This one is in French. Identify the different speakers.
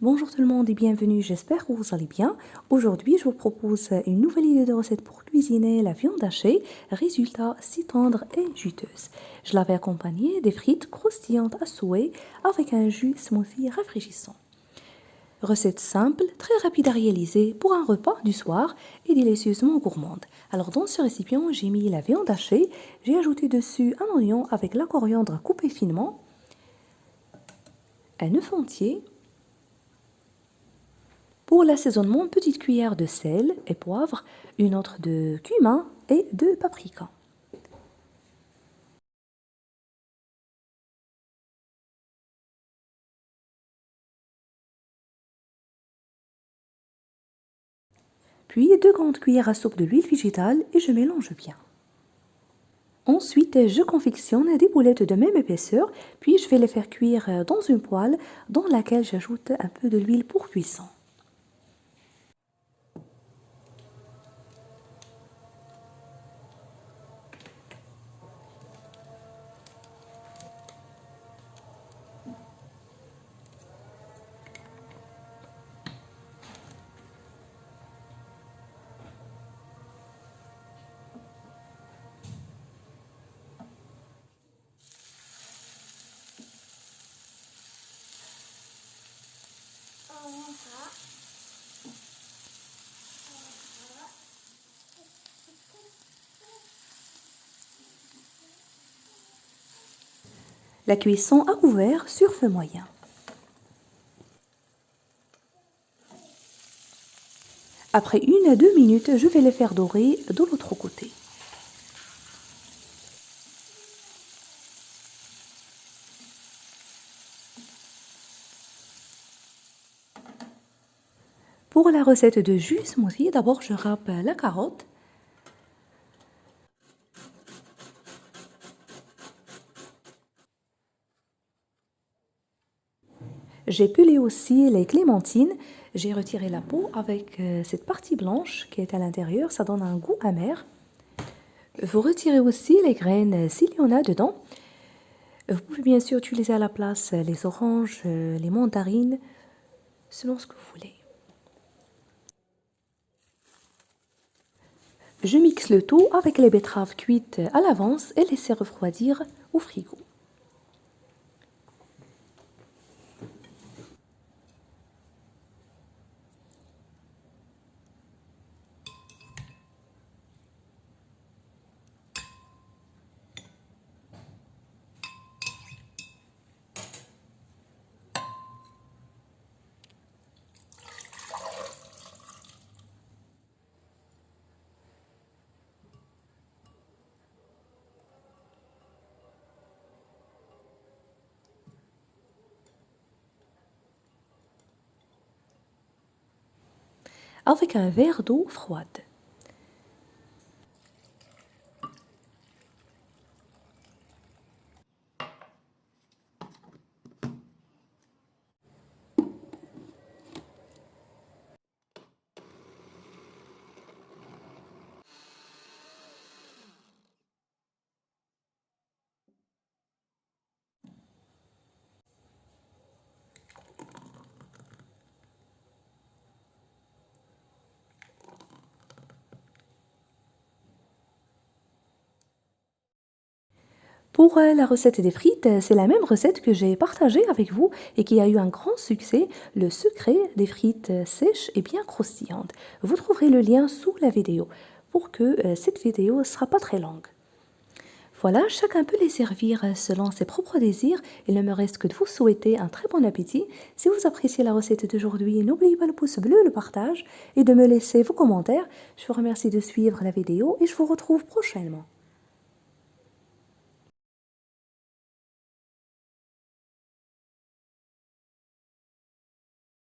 Speaker 1: Bonjour tout le monde et bienvenue, j'espère que vous allez bien. Aujourd'hui, je vous propose une nouvelle idée de recette pour cuisiner la viande hachée, résultat si tendre et juteuse. Je l'avais accompagnée des frites croustillantes à souhait avec un jus smoothie rafraîchissant. Recette simple, très rapide à réaliser pour un repas du soir et délicieusement gourmande. Alors dans ce récipient, j'ai mis la viande hachée, j'ai ajouté dessus un oignon avec la coriandre coupée finement, un œuf entier. Pour l'assaisonnement, petite cuillère de sel et poivre, une autre de cumin et de paprika. Puis 2 grandes cuillères à soupe de l'huile végétale et je mélange bien. Ensuite, je confectionne des boulettes de même épaisseur, puis je vais les faire cuire dans une poêle dans laquelle j'ajoute un peu de l'huile pour cuisson. La cuisson à couvert sur feu moyen. Après 1 à 2 minutes, je vais les faire dorer de l'autre côté. Pour la recette de jus smoothie, d'abord je râpe la carotte. J'ai pelé aussi les clémentines. J'ai retiré la peau avec cette partie blanche qui est à l'intérieur. Ça donne un goût amer. Vous retirez aussi les graines s'il y en a dedans. Vous pouvez bien sûr utiliser à la place les oranges, les mandarines, selon ce que vous voulez. Je mixe le tout avec les betteraves cuites à l'avance et laissées refroidir au frigo. Avec un verre d'eau froide. Pour la recette des frites, c'est la même recette que j'ai partagée avec vous et qui a eu un grand succès, le secret des frites sèches et bien croustillantes. Vous trouverez le lien sous la vidéo pour que cette vidéo ne sera pas très longue. Voilà, chacun peut les servir selon ses propres désirs. Il ne me reste que de vous souhaiter un très bon appétit. Si vous appréciez la recette d'aujourd'hui, n'oubliez pas le pouce bleu, le partage et de me laisser vos commentaires. Je vous remercie de suivre la vidéo et je vous retrouve prochainement.